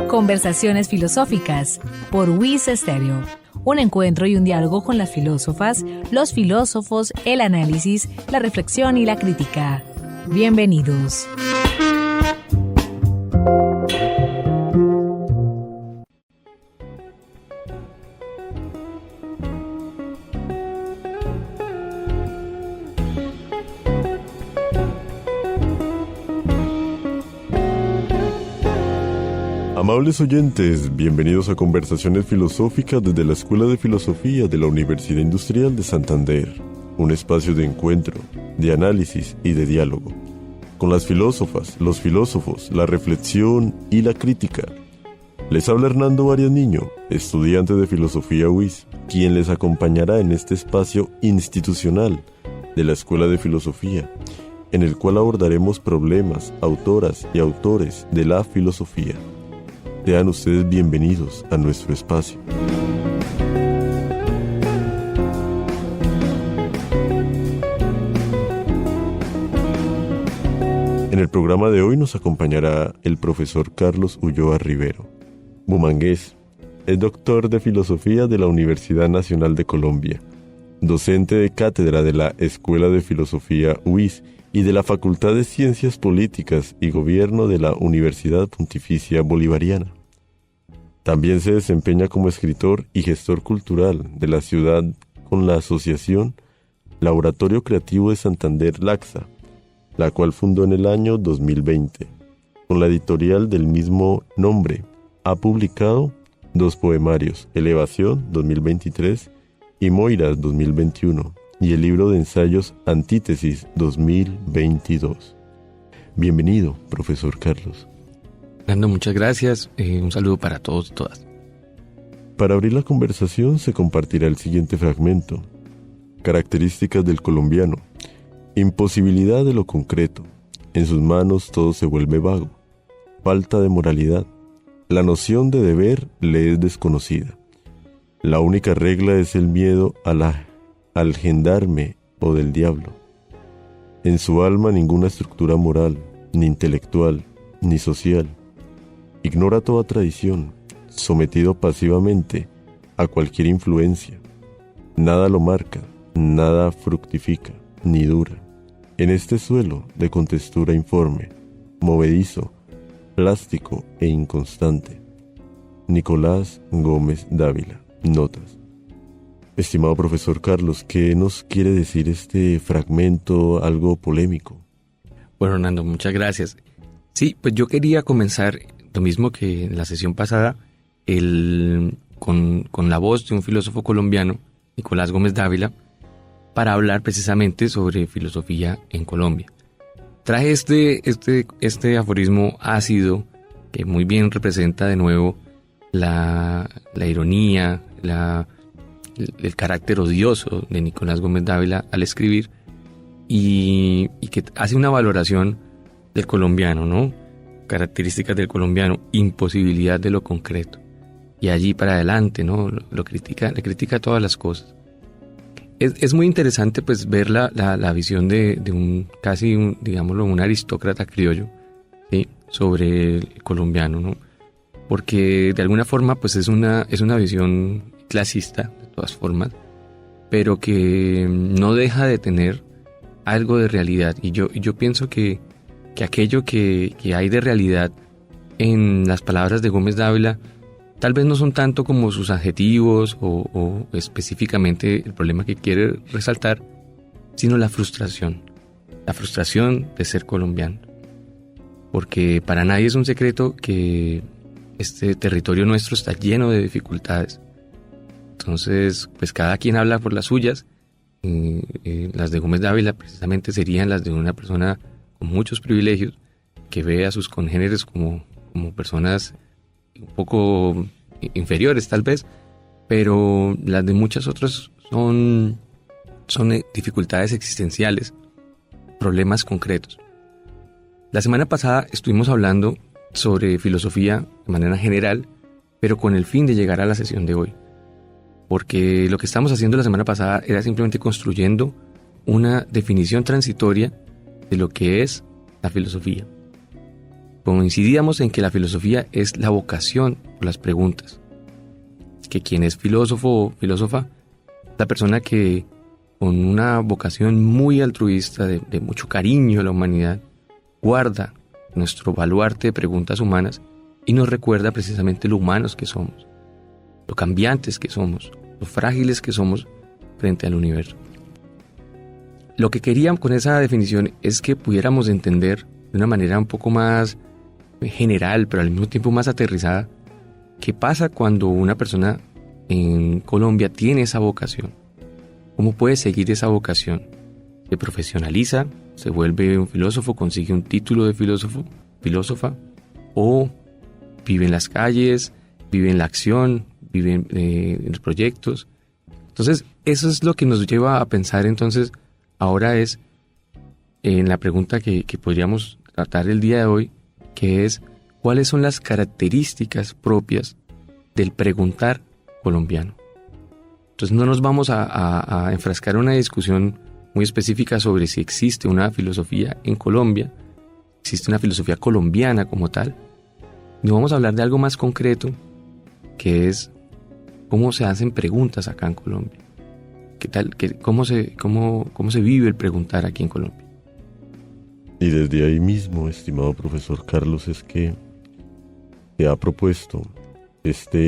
Conversaciones filosóficas por WIS Estéreo. Un encuentro y un diálogo con las filósofas, los filósofos, el análisis, la reflexión y la crítica. Bienvenidos. Amables oyentes, bienvenidos a Conversaciones Filosóficas desde la Escuela de Filosofía de la Universidad Industrial de Santander, un espacio de encuentro, de análisis y de diálogo, con las filósofas, los filósofos, la reflexión y la crítica. Les habla Hernando Arias Niño, estudiante de Filosofía UIS, quien les acompañará en este espacio institucional de la Escuela de Filosofía, en el cual abordaremos problemas, autoras y autores de la filosofía. Sean ustedes bienvenidos a nuestro espacio. En el programa de hoy nos acompañará el profesor Carlos Ulloa Rivero, bumangués, es doctor de Filosofía de la Universidad Nacional de Colombia, docente de cátedra de la Escuela de Filosofía UIS y de la Facultad de Ciencias Políticas y Gobierno de la Universidad Pontificia Bolivariana. También se desempeña como escritor y gestor cultural de la ciudad con la asociación Laboratorio Creativo de Santander Laxa, la cual fundó en el año 2020. Con la editorial del mismo nombre, ha publicado 2 poemarios, Elevación 2023 y Moiras 2021, y el libro de ensayos Antítesis 2022. Bienvenido, profesor Carlos. Fernando, muchas gracias. Un saludo para todos y todas. Para abrir la conversación se compartirá el siguiente fragmento. Características del colombiano. Imposibilidad de lo concreto. En sus manos todo se vuelve vago. Falta de moralidad. La noción de deber le es desconocida. La única regla es el miedo al gendarme o del diablo. En su alma ninguna estructura moral, ni intelectual, ni social. Ignora toda tradición, sometido pasivamente a cualquier influencia. Nada lo marca, nada fructifica, ni dura. En este suelo de contextura informe, movedizo, plástico e inconstante. Nicolás Gómez Dávila, notas. Estimado profesor Carlos, ¿qué nos quiere decir este fragmento algo polémico? Bueno, Hernando, muchas gracias. Sí, pues yo quería comenzar lo mismo que en la sesión pasada, con la voz de un filósofo colombiano, Nicolás Gómez Dávila, para hablar precisamente sobre filosofía en Colombia. Traje este aforismo ácido que muy bien representa de nuevo la ironía, el carácter odioso de Nicolás Gómez Dávila al escribir y que hace una valoración del colombiano, ¿no? Características del colombiano, imposibilidad de lo concreto. Y allí para adelante, ¿no? Le critica todas las cosas. Es muy interesante pues ver la visión de digámoslo, un aristócrata criollo, ¿sí? Sobre el colombiano, ¿no? Porque de alguna forma pues es una visión clasista, de todas formas, pero que no deja de tener algo de realidad. Y yo pienso que aquello que hay de realidad en las palabras de Gómez Dávila tal vez no son tanto como sus adjetivos o específicamente el problema que quiere resaltar, sino la frustración de ser colombiano. Porque para nadie es un secreto que este territorio nuestro está lleno de dificultades. Entonces, pues cada quien habla por las suyas. Las de Gómez Dávila precisamente serían las de una persona con muchos privilegios, que ve a sus congéneres como personas un poco inferiores tal vez, pero las de muchas otras son dificultades existenciales, problemas concretos. La semana pasada estuvimos hablando sobre filosofía de manera general, pero con el fin de llegar a la sesión de hoy. Porque lo que estamos haciendo la semana pasada era simplemente construyendo una definición transitoria de lo que es la filosofía. Coincidíamos en que la filosofía es la vocación por las preguntas. Que quien es filósofo o filósofa, la persona que con una vocación muy altruista, de mucho cariño a la humanidad, guarda nuestro baluarte de preguntas humanas y nos recuerda precisamente lo humanos que somos, lo cambiantes que somos, lo frágiles que somos frente al universo. Lo que quería con esa definición es que pudiéramos entender de una manera un poco más general, pero al mismo tiempo más aterrizada, qué pasa cuando una persona en Colombia tiene esa vocación. ¿Cómo puede seguir esa vocación? Se profesionaliza, se vuelve un filósofo, consigue un título de filósofa, o vive en las calles, vive en la acción, vive en los proyectos. Entonces, eso es lo que nos lleva a pensar entonces, ahora es en la pregunta que podríamos tratar el día de hoy, que es, ¿cuáles son las características propias del preguntar colombiano? Entonces no nos vamos a enfrascar en una discusión muy específica sobre si existe una filosofía en Colombia, existe una filosofía colombiana como tal. No vamos a hablar de algo más concreto, que es cómo se hacen preguntas acá en Colombia. ¿Qué tal? ¿Cómo se vive el preguntar aquí en Colombia? Y desde ahí mismo, estimado profesor Carlos, es que se ha propuesto esta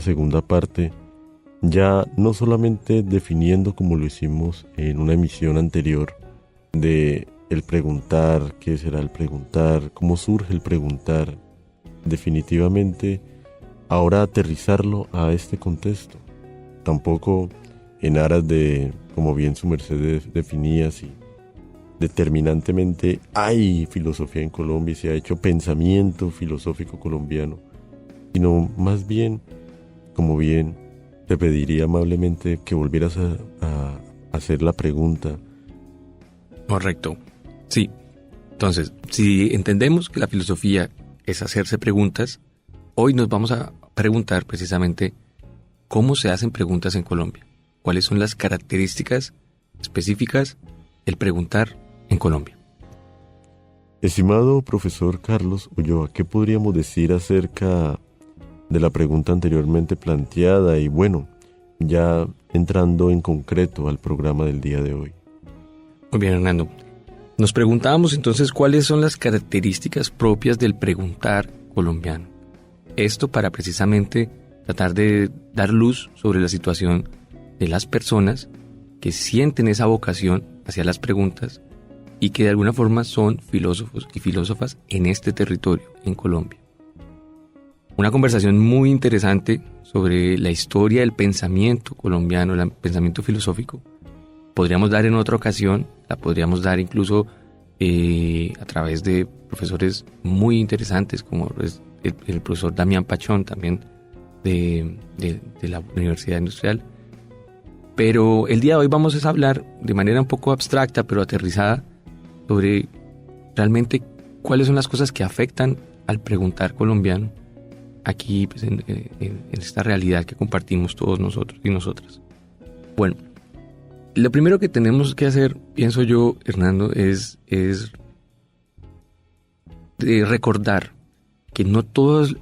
segunda parte, ya no solamente definiendo como lo hicimos en una emisión anterior de el preguntar, qué será el preguntar, cómo surge el preguntar, definitivamente ahora aterrizarlo a este contexto, tampoco en aras de, como bien su merced definía, si determinantemente hay filosofía en Colombia y se ha hecho pensamiento filosófico colombiano, sino más bien, como bien te pediría amablemente que volvieras a hacer la pregunta. Correcto. Sí. Entonces, si entendemos que la filosofía es hacerse preguntas, hoy nos vamos a preguntar precisamente cómo se hacen preguntas en Colombia. ¿Cuáles son las características específicas del preguntar en Colombia? Estimado profesor Carlos Ulloa, ¿qué podríamos decir acerca de la pregunta anteriormente planteada y bueno, ya entrando en concreto al programa del día de hoy? Muy bien, Hernando. Nos preguntábamos entonces cuáles son las características propias del preguntar colombiano. Esto para precisamente tratar de dar luz sobre la situación de las personas que sienten esa vocación hacia las preguntas y que de alguna forma son filósofos y filósofas en este territorio, en Colombia. Una conversación muy interesante sobre la historia del pensamiento colombiano, el pensamiento filosófico. Podríamos dar en otra ocasión, la podríamos dar incluso a través de profesores muy interesantes, como es el profesor Damián Pachón, también de la Universidad Industrial. Pero el día de hoy vamos a hablar de manera un poco abstracta, pero aterrizada, sobre realmente cuáles son las cosas que afectan al preguntar colombiano aquí pues, en esta realidad que compartimos todos nosotros y nosotras. Bueno, lo primero que tenemos que hacer, pienso yo, Hernando, es recordar que no todas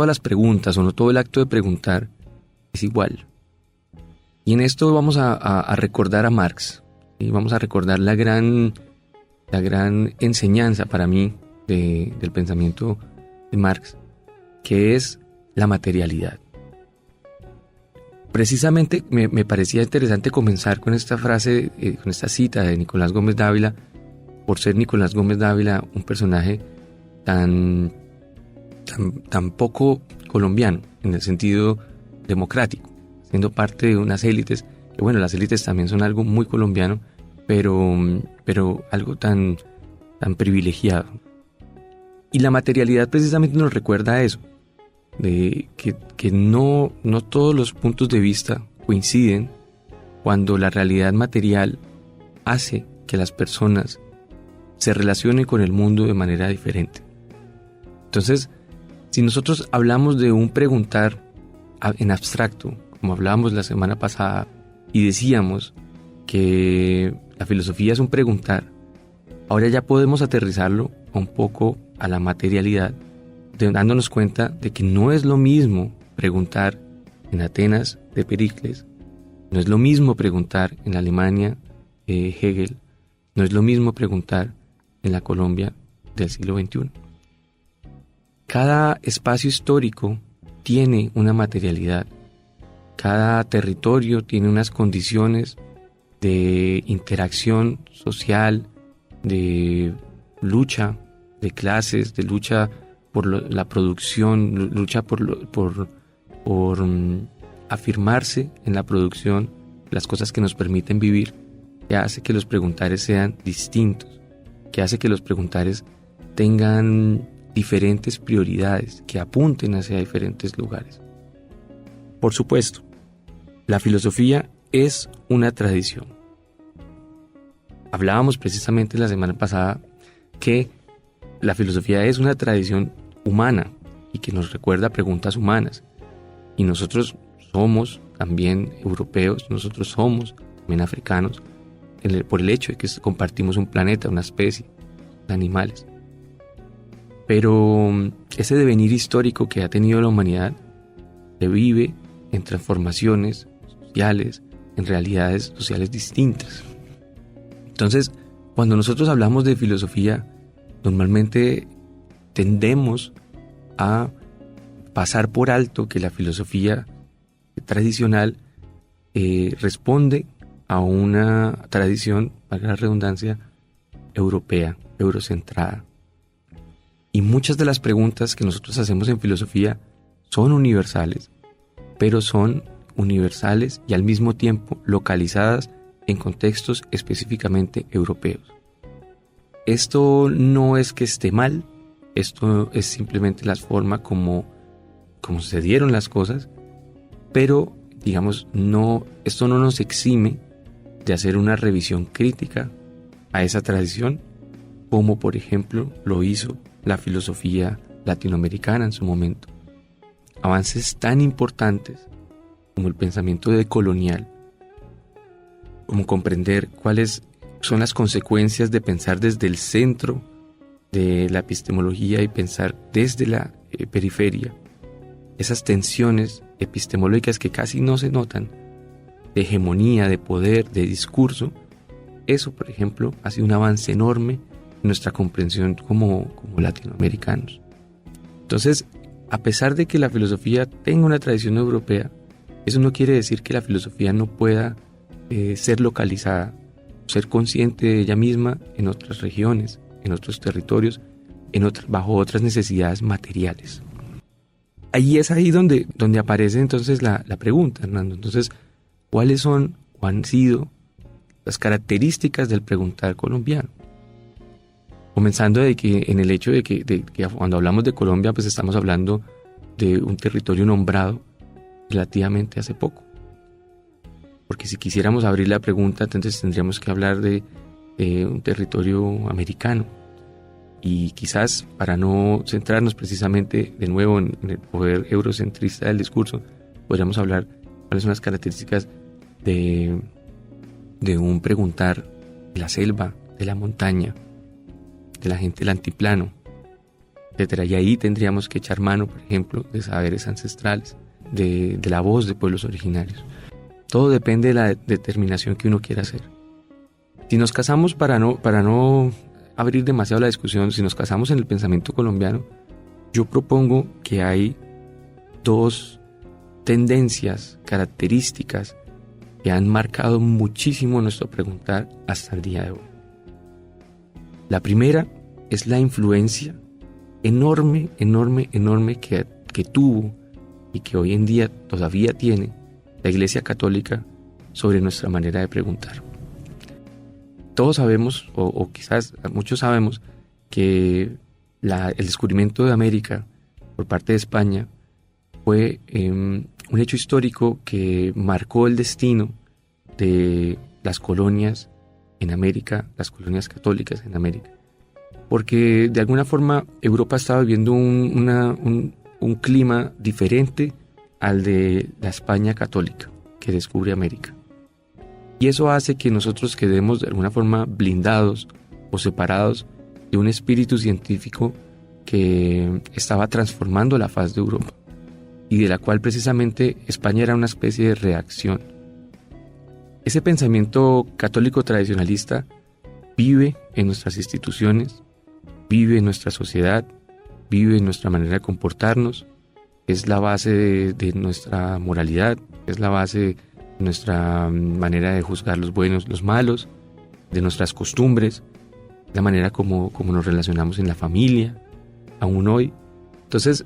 las preguntas o no todo el acto de preguntar es igual. Y en esto vamos a recordar a Marx, y vamos a recordar la gran enseñanza para mí del pensamiento de Marx, que es la materialidad. Precisamente me parecía interesante comenzar con esta frase, con esta cita de Nicolás Gómez Dávila, por ser Nicolás Gómez Dávila un personaje tan poco colombiano, en el sentido democrático, siendo parte de unas élites, que bueno, las élites también son algo muy colombiano, pero algo tan privilegiado. Y la materialidad precisamente nos recuerda a eso, de que no todos los puntos de vista coinciden cuando la realidad material hace que las personas se relacionen con el mundo de manera diferente. Entonces, si nosotros hablamos de un preguntar en abstracto, como hablábamos la semana pasada, y decíamos que la filosofía es un preguntar, Ahora ya podemos aterrizarlo un poco a la materialidad, dándonos cuenta de que no es lo mismo preguntar en Atenas de Pericles, no es lo mismo preguntar en la Alemania de Hegel, no es lo mismo preguntar en la Colombia del siglo XXI. Cada espacio histórico tiene una materialidad, cada territorio tiene unas condiciones de interacción social, de lucha de clases, de lucha por la producción, lucha por afirmarse en la producción, las cosas que nos permiten vivir, que hace que los preguntares sean distintos, que hace que los preguntares tengan diferentes prioridades, que apunten hacia diferentes lugares. Por supuesto, la filosofía es una tradición. Hablábamos precisamente la semana pasada que la filosofía es una tradición humana y que nos recuerda preguntas humanas. Y nosotros somos también europeos, nosotros somos también africanos, por el hecho de que compartimos un planeta, una especie de animales. Pero ese devenir histórico que ha tenido la humanidad se vive en transformaciones sociales, en realidades sociales distintas. Entonces, cuando nosotros hablamos de filosofía, normalmente tendemos a pasar por alto que la filosofía tradicional responde a una tradición, valga la redundancia, europea, eurocentrada. Y muchas de las preguntas que nosotros hacemos en filosofía son universales, pero son universales y al mismo tiempo localizadas en contextos específicamente europeos. Esto no es que esté mal, esto es simplemente la forma como se dieron las cosas, pero digamos, esto no nos exime de hacer una revisión crítica a esa tradición, como por ejemplo lo hizo la filosofía latinoamericana en su momento. Avances tan importantes como el pensamiento decolonial, como comprender cuáles son las consecuencias de pensar desde el centro de la epistemología y pensar desde la periferia. Esas tensiones epistemológicas que casi no se notan, de hegemonía, de poder, de discurso, eso, por ejemplo, ha sido un avance enorme en nuestra comprensión como latinoamericanos. Entonces, a pesar de que la filosofía tenga una tradición europea, eso no quiere decir que la filosofía no pueda ser localizada, ser consciente de ella misma en otras regiones, en otros territorios, bajo otras necesidades materiales. Ahí es donde aparece entonces la pregunta, Hernando. Entonces, ¿cuáles son o han sido las características del preguntar colombiano? Comenzando de que en el hecho de que cuando hablamos de Colombia, pues estamos hablando de un territorio nombrado relativamente hace poco. Porque si quisiéramos abrir la pregunta, entonces tendríamos que hablar de un territorio americano. Y quizás para no centrarnos precisamente de nuevo en el poder eurocentrista del discurso, podríamos hablar cuáles son las características de un preguntar de la selva, de la montaña, de la gente del altiplano, etc. Y ahí tendríamos que echar mano, por ejemplo, de saberes ancestrales, de la voz de pueblos originarios. Todo depende de la determinación que uno quiera hacer. Si nos casamos, para no abrir demasiado la discusión, si nos casamos en el pensamiento colombiano, yo propongo que hay dos tendencias, características que han marcado muchísimo nuestro preguntar hasta el día de hoy. La primera es la influencia enorme que tuvo y que hoy en día todavía tiene la Iglesia Católica sobre nuestra manera de preguntar. Todos sabemos, o quizás muchos sabemos, que el descubrimiento de América por parte de España fue un hecho histórico que marcó el destino de las colonias en América, las colonias católicas en América. Porque de alguna forma Europa estaba viviendo un clima diferente al de la España católica que descubre América. Y eso hace que nosotros quedemos de alguna forma blindados o separados de un espíritu científico que estaba transformando la faz de Europa y de la cual precisamente España era una especie de reacción. Ese pensamiento católico tradicionalista vive en nuestras instituciones, vive en nuestra sociedad, vive en nuestra manera de comportarnos, es la base de nuestra moralidad, es la base de nuestra manera de juzgar los buenos, los malos, de nuestras costumbres, la manera como nos relacionamos en la familia, aún hoy. Entonces,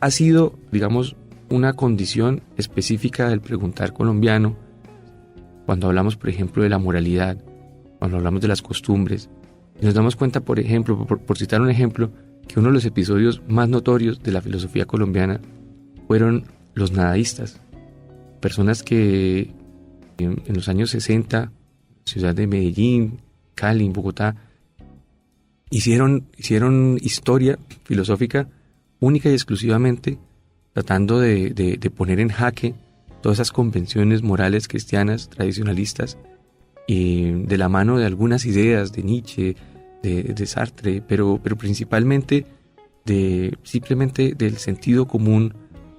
ha sido, digamos, una condición específica del preguntar colombiano, cuando hablamos, por ejemplo, de la moralidad, cuando hablamos de las costumbres, y nos damos cuenta, por ejemplo, por citar un ejemplo, que uno de los episodios más notorios de la filosofía colombiana fueron los nadaístas, personas que en los años 60, ciudad de Medellín, Cali, Bogotá, hicieron historia filosófica única y exclusivamente tratando de poner en jaque todas esas convenciones morales cristianas tradicionalistas, de la mano de algunas ideas de Nietzsche, de Sartre, pero principalmente simplemente del sentido común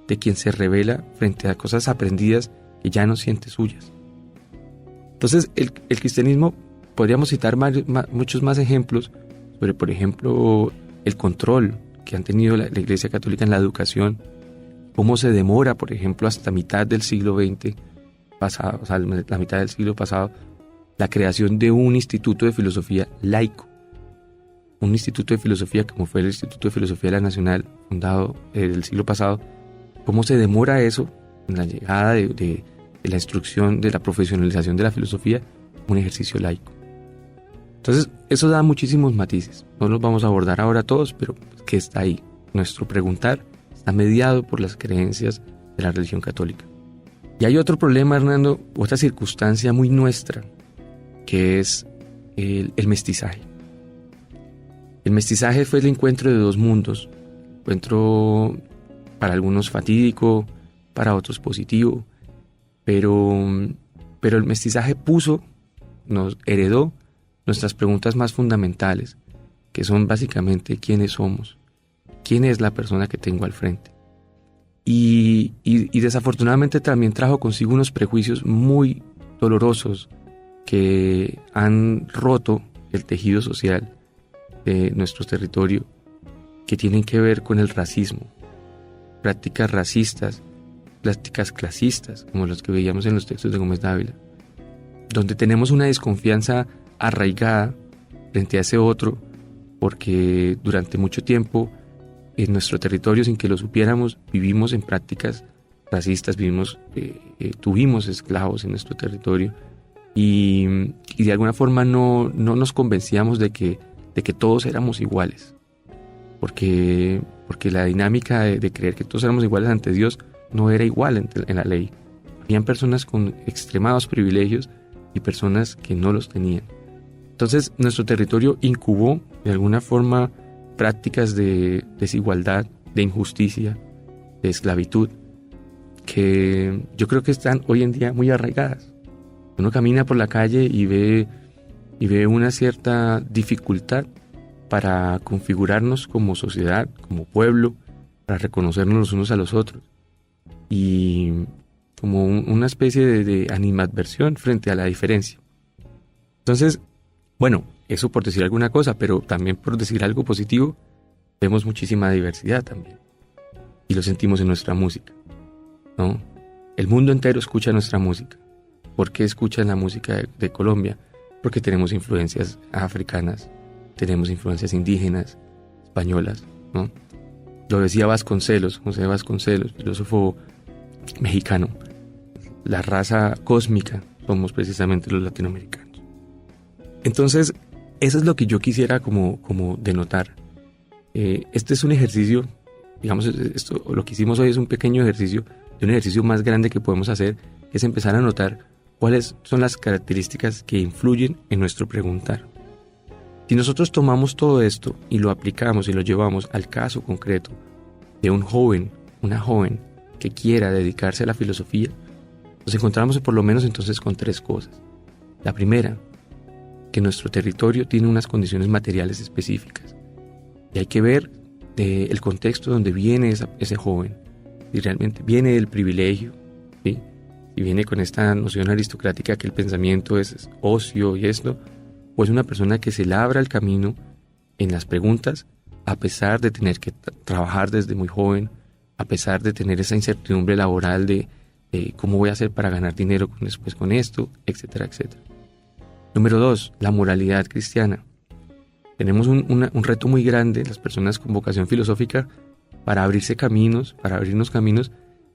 de quien se revela frente a cosas aprendidas que ya no siente suyas. Entonces, el cristianismo, podríamos citar muchos más ejemplos sobre, por ejemplo, el control que han tenido la Iglesia Católica en la educación, cómo se demora, por ejemplo, hasta mitad del siglo XX pasado, o sea, la mitad del siglo pasado, la creación de un instituto de filosofía laico, un instituto de filosofía como fue el Instituto de Filosofía de la Nacional, fundado el siglo pasado. Cómo se demora eso en la llegada de la instrucción, de la profesionalización de la filosofía, un ejercicio laico. Entonces, eso da muchísimos matices. No los vamos a abordar ahora todos, pero que está ahí. Nuestro preguntar está mediado por las creencias de la religión católica. Y hay otro problema, Hernando, otra circunstancia muy nuestra, que es el mestizaje. El mestizaje fue el encuentro de dos mundos, encuentro para algunos fatídico, para otros positivo, pero el mestizaje nos heredó nuestras preguntas más fundamentales, que son básicamente quiénes somos, quién es la persona que tengo al frente. Y desafortunadamente también trajo consigo unos prejuicios muy dolorosos que han roto el tejido social de nuestro territorio, que tienen que ver con el racismo, prácticas racistas, prácticas clasistas, como las que veíamos en los textos de Gómez Dávila, donde tenemos una desconfianza arraigada frente a ese otro, porque durante mucho tiempo en nuestro territorio, sin que lo supiéramos, vivimos en prácticas racistas, tuvimos esclavos en nuestro territorio, y de alguna forma no nos convencíamos de que todos éramos iguales, porque la dinámica de creer que todos éramos iguales ante Dios no era igual en la ley. Habían personas con extremados privilegios y personas que no los tenían. Entonces, nuestro territorio incubó de alguna forma prácticas de desigualdad, de injusticia, de esclavitud, que yo creo que están hoy en día muy arraigadas. Uno camina por la calle y ve una cierta dificultad para configurarnos como sociedad, como pueblo, para reconocernos los unos a los otros, y como una especie de animadversión frente a la diferencia. Entonces, bueno, eso por decir alguna cosa, pero también por decir algo positivo, vemos muchísima diversidad también, y lo sentimos en nuestra música, ¿no? El mundo entero escucha nuestra música. ¿Por qué escuchan la música de Colombia? Porque tenemos influencias africanas, tenemos influencias indígenas, españolas, ¿no? Lo decía Vasconcelos, José Vasconcelos, filósofo mexicano. La raza cósmica somos precisamente los latinoamericanos. Entonces, eso es lo que yo quisiera como denotar. Este es un ejercicio, digamos, lo que hicimos hoy es un pequeño ejercicio, de un ejercicio más grande que podemos hacer, es empezar a notar cuáles son las características que influyen en nuestro preguntar. Si nosotros tomamos todo esto y lo aplicamos y lo llevamos al caso concreto de un joven, una joven que quiera dedicarse a la filosofía, nos encontramos por lo menos entonces con tres cosas. La primera, que nuestro territorio tiene unas condiciones materiales específicas. Y hay que ver el contexto donde viene ese joven. Si realmente viene del privilegio, ¿sí? Y viene con esta noción aristocrática que el pensamiento es ocio y esto, o es una persona que se labra el camino en las preguntas, a pesar de tener que trabajar desde muy joven, a pesar de tener esa incertidumbre laboral de cómo voy a hacer para ganar dinero después con esto, etcétera, etcétera. Número 2, la moralidad cristiana. Tenemos un reto muy grande, las personas con vocación filosófica, para abrirnos caminos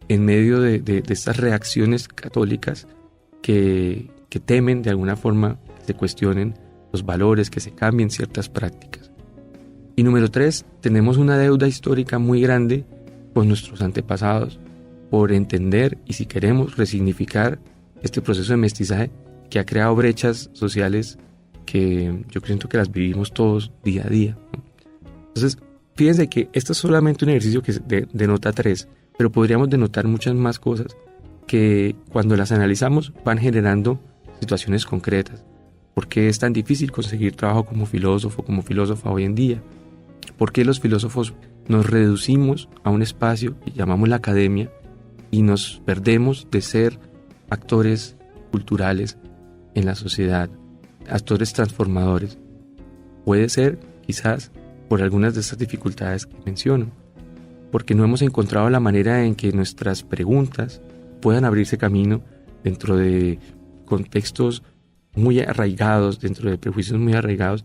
en medio de estas reacciones católicas que temen de alguna forma que se cuestionen los valores, que se cambien ciertas prácticas. Y número 3, tenemos una deuda histórica muy grande con nuestros antepasados por entender y, si queremos, resignificar este proceso de mestizaje que ha creado brechas sociales que yo siento que las vivimos todos día a día. Entonces, fíjense que esto es solamente un ejercicio que denota 3, pero podríamos denotar muchas más cosas que cuando las analizamos van generando situaciones concretas. ¿Por qué es tan difícil conseguir trabajo como filósofo, como filósofa hoy en día? ¿Por qué los filósofos nos reducimos a un espacio que llamamos la academia y nos perdemos de ser actores culturales en la sociedad, actores transformadores? Puede ser, quizás, por algunas de estas dificultades que menciono, porque no hemos encontrado la manera en que nuestras preguntas puedan abrirse camino dentro de contextos muy arraigados, dentro de prejuicios muy arraigados,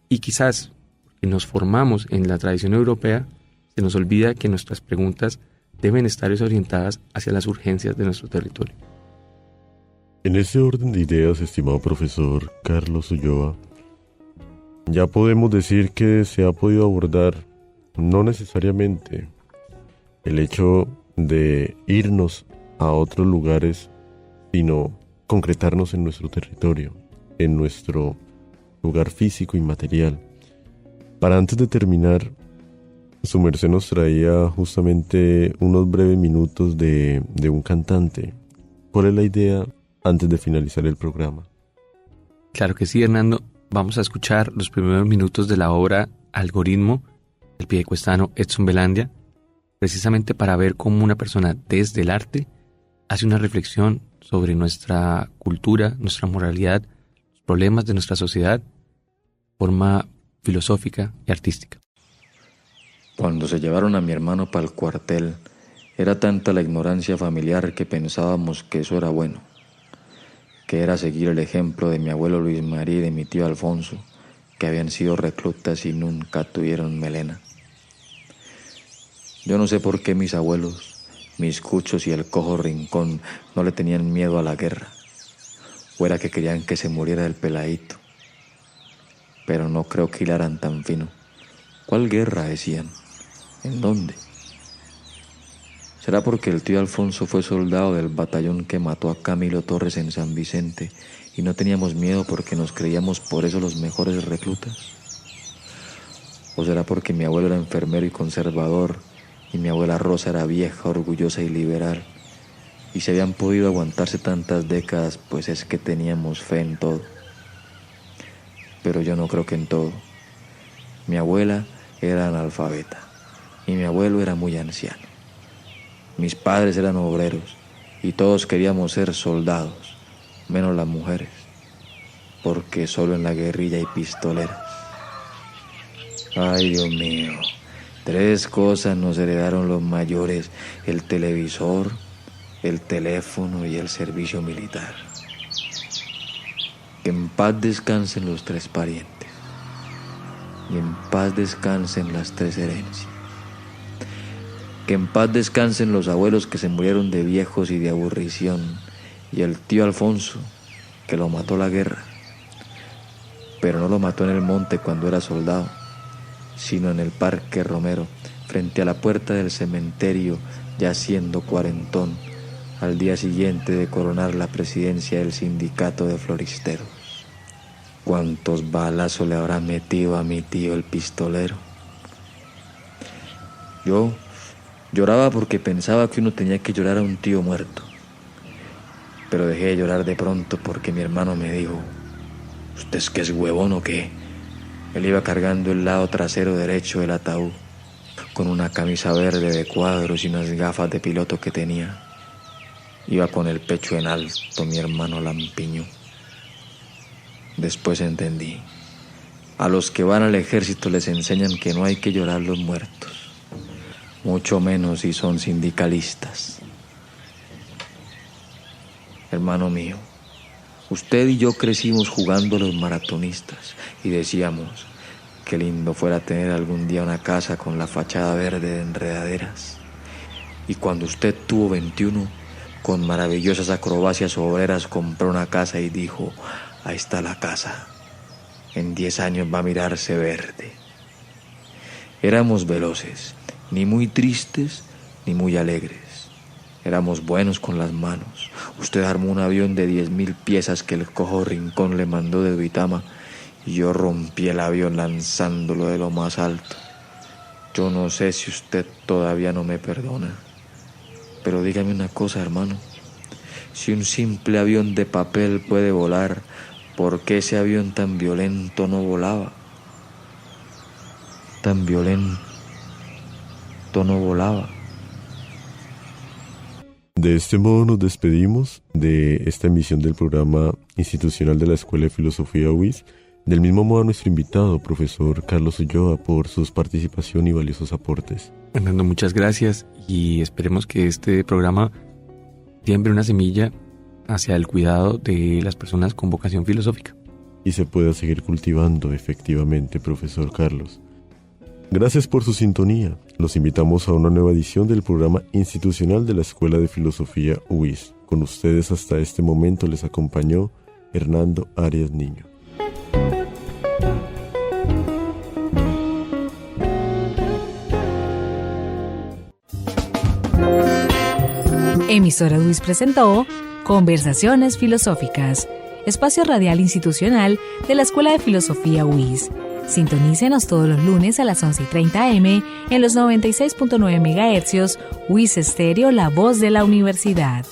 y quizás porque nos formamos en la tradición europea, se nos olvida que nuestras preguntas deben estar orientadas hacia las urgencias de nuestro territorio. En ese orden de ideas, estimado profesor Carlos Ulloa, ya podemos decir que se ha podido abordar no necesariamente el hecho de irnos a otros lugares, sino concretarnos en nuestro territorio, en nuestro lugar físico y material. Para antes de terminar, su merced nos traía justamente unos breves minutos de un cantante. ¿Cuál es la idea antes de finalizar el programa? Claro que sí, Hernando. Vamos a escuchar los primeros minutos de la obra Algoritmo del piedecuestano Edson Belandia, precisamente para ver cómo una persona desde el arte hace una reflexión sobre nuestra cultura, nuestra moralidad, los problemas de nuestra sociedad, de forma filosófica y artística. Cuando se llevaron a mi hermano para el cuartel, era tanta la ignorancia familiar que pensábamos que eso era bueno, que era seguir el ejemplo de mi abuelo Luis María y de mi tío Alfonso, que habían sido reclutas y nunca tuvieron melena. Yo no sé por qué mis abuelos, mis cuchos y el cojo Rincón no le tenían miedo a la guerra, o era que querían que se muriera el peladito. Pero no creo que hilaran tan fino. ¿Cuál guerra?, decían. ¿En dónde? ¿Será porque el tío Alfonso fue soldado del batallón que mató a Camilo Torres en San Vicente y no teníamos miedo porque nos creíamos por eso los mejores reclutas? ¿O será porque mi abuelo era enfermero y conservador y mi abuela Rosa era vieja, orgullosa y liberal y se habían podido aguantarse tantas décadas pues es que teníamos fe en todo? Pero yo no creo que en todo. Mi abuela era analfabeta y mi abuelo era muy anciano. Mis padres eran obreros y todos queríamos ser soldados, menos las mujeres, porque solo en la guerrilla hay pistoleras. Ay, Dios mío, 3 cosas nos heredaron los mayores: el televisor, el teléfono y el servicio militar. Que en paz descansen los 3 parientes y en paz descansen las 3 herencias. Que en paz descansen los abuelos que se murieron de viejos y de aburrición y el tío Alfonso que lo mató la guerra, pero no lo mató en el monte cuando era soldado, sino en el Parque Romero, frente a la puerta del cementerio, ya siendo cuarentón, al día siguiente de coronar la presidencia del sindicato de floristeros. ¿Cuántos balazos le habrá metido a mi tío el pistolero? Yo lloraba porque pensaba que uno tenía que llorar a un tío muerto, pero dejé de llorar de pronto porque mi hermano me dijo: ¿Usted es que es huevón o qué? Él iba cargando el lado trasero derecho del ataúd, con una camisa verde de cuadros y unas gafas de piloto que tenía. Iba con el pecho en alto, mi hermano lampiño. Después entendí. A los que van al ejército les enseñan que no hay que llorar los muertos, mucho menos si son sindicalistas. Hermano mío, usted y yo crecimos jugando a los maratonistas y decíamos que lindo fuera tener algún día una casa con la fachada verde de enredaderas. Y cuando usted tuvo 21, con maravillosas acrobacias obreras compró una casa y dijo: ahí está la casa, en 10 años va a mirarse verde. Éramos veloces, ni muy tristes ni muy alegres. Éramos buenos con las manos. Usted armó un avión de 10.000 piezas que el cojo Rincón le mandó de Duitama y yo rompí el avión lanzándolo de lo más alto. Yo no sé si usted todavía no me perdona, pero dígame una cosa, hermano. Si un simple avión de papel puede volar, ¿por qué ese avión tan violento no volaba? Tan violento no volaba. De este modo nos despedimos de esta emisión del programa institucional de la Escuela de Filosofía UIS. Del mismo modo a nuestro invitado, profesor Carlos Ulloa, por su participación y valiosos aportes. Fernando, muchas gracias y esperemos que este programa siembre una semilla hacia el cuidado de las personas con vocación filosófica. Y se pueda seguir cultivando efectivamente, profesor Carlos. Gracias por su sintonía. Los invitamos a una nueva edición del programa institucional de la Escuela de Filosofía UIS. Con ustedes hasta este momento les acompañó Hernando Arias Niño. Emisora UIS presentó Conversaciones Filosóficas, espacio radial institucional de la Escuela de Filosofía UIS. Sintonícenos todos los lunes a las 11:30 am en los 96.9 MHz, UIS Estéreo, la voz de la universidad.